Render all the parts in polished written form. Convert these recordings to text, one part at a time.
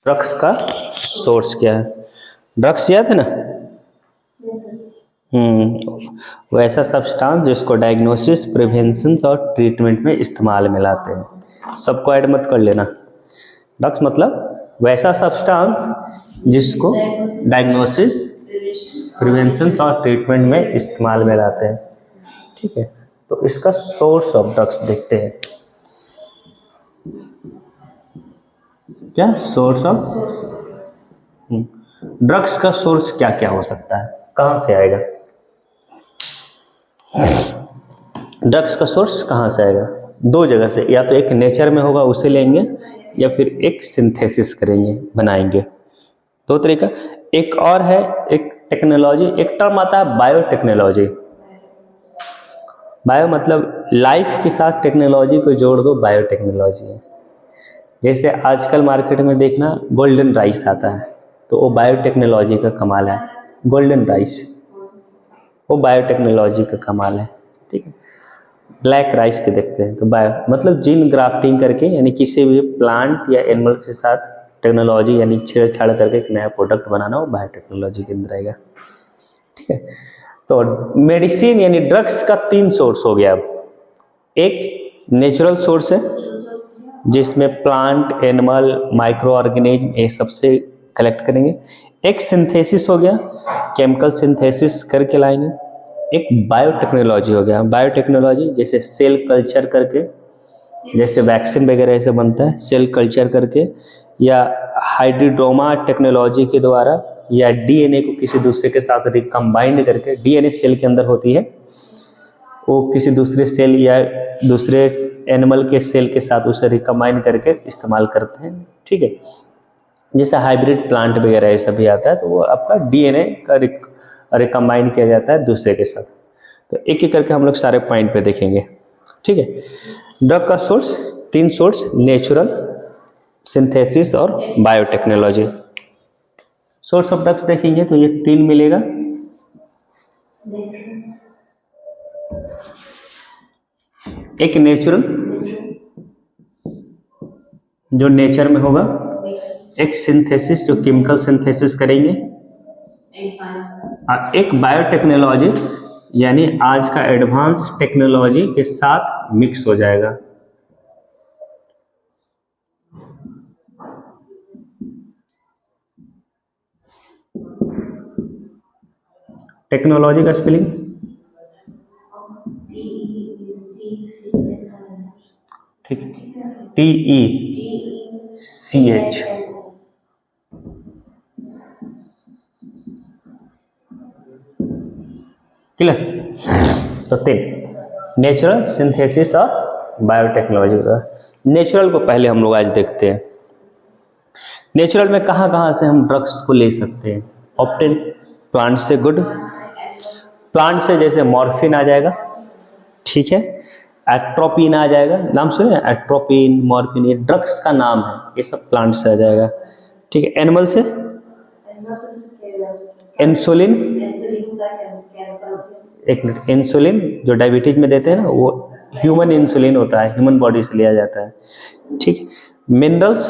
Drugs का source क्या है? ड्रग्स याद है ना? वैसा सब्सटेंस जिसको डायग्नोसिस, प्रिवेंशन और ट्रीटमेंट में इस्तेमाल में लाते हैं। सबको ऐड मत कर लेना। ड्रग्स मतलब वैसा सब्सटेंस जिसको डायग्नोसिस, प्रिवेंशन और ट्रीटमेंट में इस्तेमाल में लाते हैं। ठीक है, तो इसका सोर्स ऑफ ड्रग्स देखते हैं। क्या सोर्स ऑफ ड्रग्स का सोर्स क्या क्या हो सकता है, कहाँ से आएगा? ड्रग्स का सोर्स कहाँ से आएगा? दो जगह से, या तो एक नेचर में होगा उसे लेंगे, या फिर एक सिंथेसिस करेंगे, बनाएंगे। दो तरीका। एक और है, एक टेक्नोलॉजी, एक टर्म आता है बायोटेक्नोलॉजी। बायो मतलब लाइफ के साथ टेक्नोलॉजी को जोड़ दो, बायोटेक्नोलॉजी है। जैसे आजकल मार्केट में देखना गोल्डन राइस आता है, तो वो बायोटेक्नोलॉजी का कमाल है। गोल्डन राइस वो बायोटेक्नोलॉजी का कमाल है। ठीक है, ब्लैक राइस के देखते हैं तो बायो मतलब जीन ग्राफ्टिंग करके, यानी किसी भी प्लांट या एनिमल के साथ टेक्नोलॉजी यानी छेड़छाड़ करके एक नया प्रोडक्ट बनाना, वो बायोटेक्नोलॉजी के अंदर आएगा। ठीक है, तो मेडिसिन यानी ड्रग्स का तीन सोर्स हो गया। अब एक नेचुरल सोर्स है जिसमें प्लांट, एनिमल, माइक्रो ऑर्गेनिज्म ये सबसे कलेक्ट करेंगे। एक सिंथेसिस हो गया, केमिकल सिंथेसिस करके लाएंगे। एक बायोटेक्नोलॉजी हो गया। बायोटेक्नोलॉजी जैसे सेल कल्चर करके, जैसे वैक्सीन वगैरह ऐसे बनता है, सेल कल्चर करके, या हाइब्रिडोमा टेक्नोलॉजी के द्वारा, या डीएनए को किसी दूसरे के साथ रिकम्बाइंड करके, डीएनए सेल के अंदर होती है, वो किसी दूसरे सेल या दूसरे एनिमल के सेल के साथ उसे रिकम्बाइन करके इस्तेमाल करते हैं। ठीक है, जैसे हाइब्रिड प्लांट वगैरह ये सब भी आता है, तो वो आपका डीएनए का रिकम्बाइन किया जाता है दूसरे के साथ। तो एक एक करके हम लोग सारे पॉइंट पे देखेंगे। ठीक है, ड्रग का सोर्स तीन सोर्स, नेचुरल, सिंथेसिस और बायोटेक्नोलॉजी। सोर्स ऑफ ड्रग्स देखेंगे तो ये तीन मिलेगा। एक नेचुरल जो नेचर में होगा, एक सिंथेसिस जो केमिकल सिंथेसिस करेंगे, और एक बायोटेक्नोलॉजी यानी आज का एडवांस टेक्नोलॉजी के साथ मिक्स हो जाएगा। टेक्नोलॉजी का स्पेलिंग ठीक है, TECH। क्लियर? तो तीन, नेचुरल, सिंथेसिस और बायोटेक्नोलॉजी का। नेचुरल को पहले हम लोग आज देखते हैं। नेचुरल में कहाँ कहाँ से हम ड्रग्स को ले सकते हैं? ऑप्टेन प्लांट से, गुड, प्लांट से जैसे मॉर्फिन आ जाएगा। ठीक है, एट्रोपिन आ जाएगा, नाम सुने? एट्रोपिन, मॉर्फिन, ये ड्रग्स का नाम है, ये सब प्लांट से आ जाएगा। ठीक है, एनिमल से इंसुलिन, एक मिनट, इंसुलिन जो डायबिटीज में देते हैं ना, वो ह्यूमन इंसुलिन होता है, ह्यूमन बॉडी से लिया जाता है। ठीक है, मिनरल्स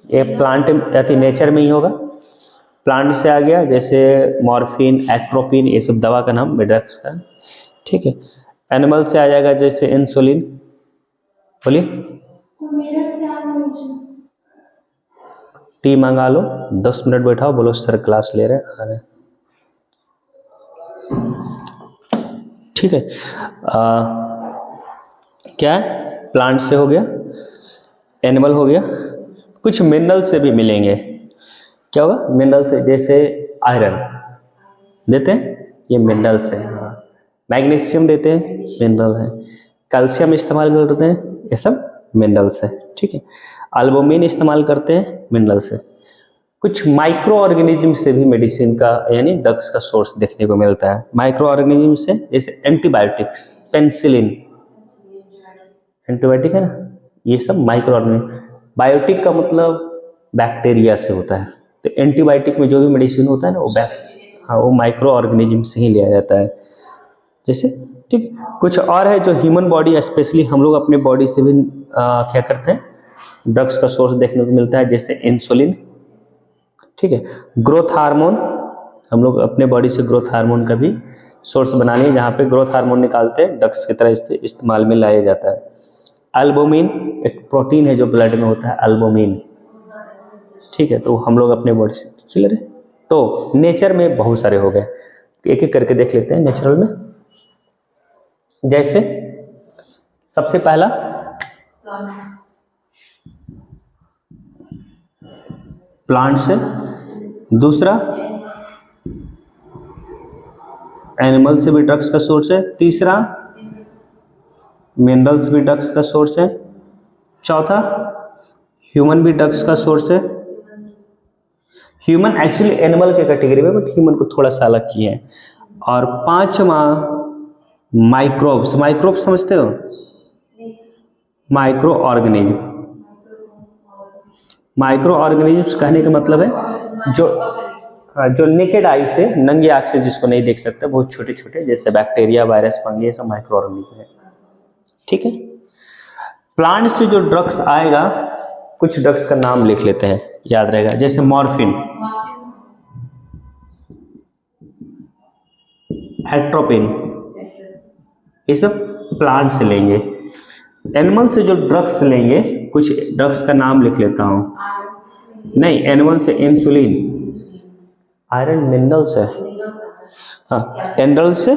ये प्लांट अति नेचर में ही होगा, प्लांट से आ गया, जैसे मॉर्फिन, एट्रोपिन, ये सब दवा का नाम ड्रग्स का। ठीक है, एनिमल से आ जाएगा जैसे इंसुलिन, बोलिए, टी मंगा लो, 10 मिनट बैठाओ, बोलो सर क्लास ले रहे हैं, आ रहे। ठीक है, क्या है? प्लांट से हो गया, एनिमल हो गया, कुछ मिनरल से भी मिलेंगे। क्या होगा? मिनरल से, जैसे आयरन देते हैं, ये मिनरल से। मैग्नीशियम देते हैं, मिनरल है। कैल्शियम इस्तेमाल करते हैं, ये सब मिनरल से। ठीक है, एल्बुमिन इस्तेमाल करते हैं, मिनरल से। कुछ माइक्रो ऑर्गेनिज्म से भी मेडिसिन का यानी ड्रग्स का सोर्स देखने को मिलता है। माइक्रो ऑर्गेनिज्म से जैसे एंटीबायोटिक्स, पेनिसिलिन एंटीबायोटिक है ना, ये सब माइक्रो ऑर्गेनिज्म। बायोटिक का मतलब बैक्टीरिया से होता है, तो एंटीबायोटिक में जो भी मेडिसिन होता है ना, वो माइक्रो ऑर्गेनिज्म से ही लिया जाता है। जैसे ठीक, कुछ और है जो ह्यूमन बॉडी, स्पेशली हम लोग अपने बॉडी से भी क्या करते हैं, ड्रग्स का सोर्स देखने को मिलता है, जैसे इंसुलिन, ठीक है। ग्रोथ हार्मोन, हम लोग अपने बॉडी से ग्रोथ हार्मोन का भी सोर्स बनानी है, जहाँ पे ग्रोथ हार्मोन निकालते हैं, ड्रग्स की तरह इस्तेमाल में लाया जाता है। अल्बुमिन, एक प्रोटीन है जो ब्लड में होता है, अल्बुमिन, ठीक है। तो हम लोग अपने बॉडी से, क्लियर है। तो नेचर में बहुत सारे हो गए, एक एक करके देख लेते हैं नेचुरल में। जैसे सबसे पहला प्लांट से, दूसरा एनिमल से भी ड्रग्स का सोर्स है, तीसरा मिनरल्स भी ड्रग्स का सोर्स है, चौथा ह्यूमन भी ड्रग्स का सोर्स है। ह्यूमन एक्चुअली एनिमल के कैटेगरी में, बट ह्यूमन को थोड़ा सा अलग किए हैं। और पांचवा माइक्रोब्स, माइक्रोब्स समझते हो, माइक्रो ऑर्गेनिज्म। माइक्रो ऑर्गेनिज्म कहने का मतलब है जो नेकेड आई से, नंगी आंख से जिसको नहीं देख सकते, बहुत छोटे छोटे, जैसे बैक्टीरिया, वायरस, फंगी, ये सब माइक्रो ऑर्गेनिज्म है, ठीक है। प्लांट से जो ड्रग्स आएगा, कुछ ड्रग्स का नाम लिख लेते हैं, याद रहेगा, जैसे मॉर्फिन, एट्रोपिन, ये सब प्लांट से लेंगे। एनिमल से जो ड्रग्स लेंगे, कुछ ड्रग्स का नाम लिख लेता हूँ। नहीं, एनिमल से इंसुलिन, आयरन मिनरल्स है, हाँ, एनिमल से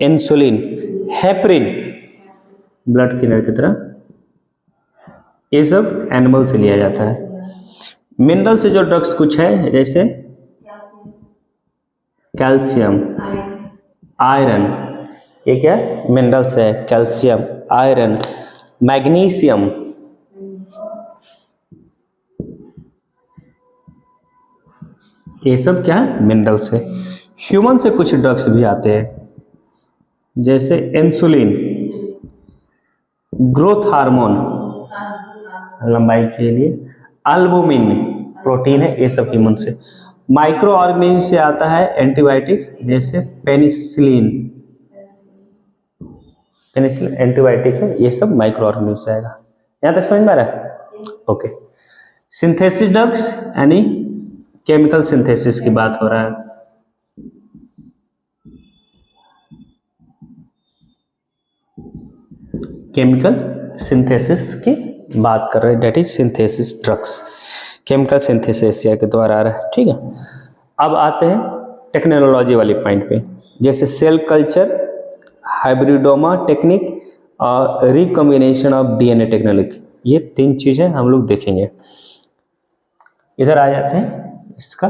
इंसुलिन, हेपरिन, ब्लड थिनर की तरह, ये सब एनिमल से लिया जाता है। मिनरल से जो ड्रग्स कुछ है, जैसे कैल्शियम, आयरन, ये क्या मिनरल्स है, कैल्शियम, आयरन, मैग्नीशियम, ये सब क्या है, मिनरल्स है। ह्यूमन से कुछ ड्रग्स भी आते हैं, जैसे इंसुलिन, ग्रोथ हार्मोन, लंबाई के लिए, अल्बुमिन, प्रोटीन है, ये सब ह्यूमन से। माइक्रो ऑर्गेनिज्म से आता है एंटीबायोटिक, जैसे पेनिसिलिन, पेनिसिलिन एंटीबायोटिक है, ये सब माइक्रो ऑर्गेनिज्म से आएगा। यहाँ तक समझ में आ रहा है? ओके। सिंथेसिस ड्रग्स यानी केमिकल सिंथेसिस की बात हो रहा है। केमिकल सिंथेसिस की बात कर रहे हैं, that is synthesis drugs, chemical synthesis के द्वारा आ रहा है, ठीक है। अब आते हैं टेक्नोलॉजी वाली पॉइंट पे, जैसे सेल कल्चर, हाइब्रिडोमा टेक्निक और रिकॉम्बिनेशन ऑफ डीएनए टेक्नोलॉजी, ये तीन चीजें हम लोग देखेंगे। इधर आ जाते हैं, इसका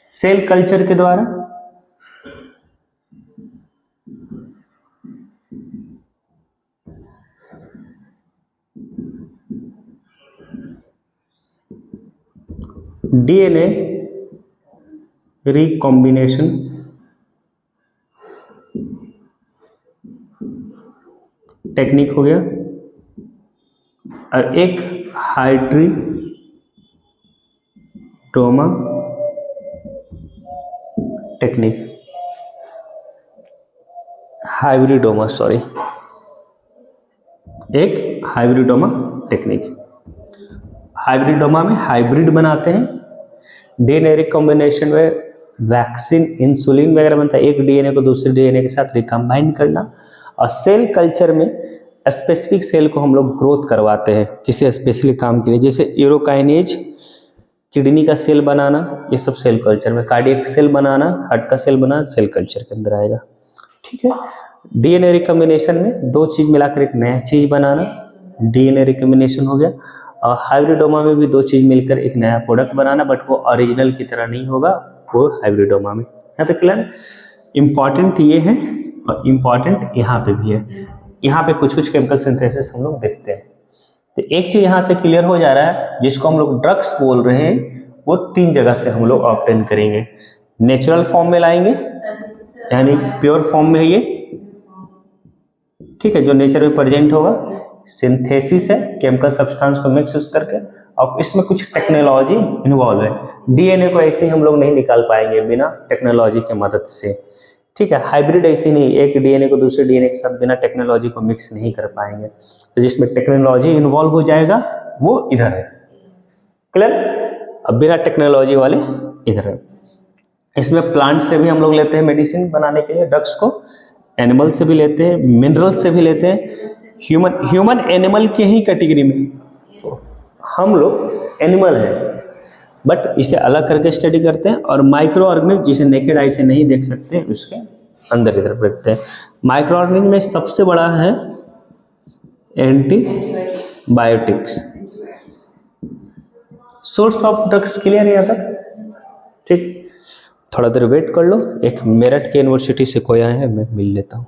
सेल कल्चर के द्वारा डीएनए रिकॉम्बिनेशन टेक्निक हो गया, और एक हाइब्रिडोमा टेक्निक, हाइब्रिडोमा, सॉरी, एक हाइब्रिडोमा टेक्निक। हाइब्रिडोमा में हाइब्रिड बनाते हैं, डीएनए रिकॉम्बिनेशन में वैक्सीन, इंसुलिन वगैरह बनता है, एक डीएनए को दूसरे डीएनए के साथ रिकम्बाइन करना। और सेल कल्चर में स्पेसिफिक सेल को हम लोग ग्रोथ करवाते हैं किसी स्पेशली काम के लिए, जैसे यूरोकाइनेज, किडनी का सेल बनाना, ये सब सेल कल्चर में, कार्डियक सेल बनाना, हार्ट का सेल बनाना, सेल कल्चर के अंदर आएगा, ठीक है। डीएनए रिकम्बिनेशन में दो चीज मिलाकर एक नया चीज बनाना, डीएनए रिकम्बिनेशन हो गया। और हाइब्रिडोमा में भी दो चीज मिलकर एक नया प्रोडक्ट बनाना, बट वो ओरिजिनल की तरह नहीं होगा, वो हाइब्रिडोमा में। यहाँ पे क्लियर, इम्पॉर्टेंट ये है और इम्पॉर्टेंट यहाँ पे भी है। यहाँ पे कुछ कुछ केमिकल सिंथेसिस हम लोग देखते हैं। तो एक चीज यहाँ से क्लियर हो जा रहा है, जिसको हम लोग ड्रग्स बोल रहे हैं, वो तीन जगह से हम लोग ऑब्टेन करेंगे। नेचुरल फॉर्म में लाएंगे, यानी प्योर फॉर्म में है ये, ठीक है, जो नेचर में प्रेजेंट होगा। सिंथेसिस है, केमिकल सब्सटेंस को मिक्स करके, और इसमें कुछ टेक्नोलॉजी इन्वॉल्व है। डीएनए को ऐसे ही हम लोग नहीं निकाल पाएंगे बिना टेक्नोलॉजी के मदद से। ठीक है, हाइब्रिड ऐसे नहीं, एक डीएनए को दूसरे डीएनए के साथ बिना टेक्नोलॉजी को मिक्स नहीं कर पाएंगे। तो जिसमें टेक्नोलॉजी इन्वॉल्व हो जाएगा वो इधर है, क्लियर। अब बिना टेक्नोलॉजी वाले इधर है। इसमें प्लांट से भी हम लोग लेते हैं मेडिसिन बनाने के लिए ड्रग्स को, एनिमल से भी लेते हैं, मिनरल से भी लेते हैं, ह्यूमन एनिमल के ही कैटेगरी में हम लोग एनिमल हैं, बट इसे अलग करके स्टडी करते हैं। और माइक्रो ऑर्गेनिज्म जिसे नेकेड आई से नहीं देख सकते उसके अंदर इधर देखते हैं। माइक्रो ऑर्गेनिज्म में सबसे बड़ा है antibiotics. Source of drugs clear है यहाँ तक, ठीक। थोड़ा देर वेट कर लो, एक मेरठ के यूनिवर्सिटी से कोई आए हैं, मैं मिल लेता हूँ।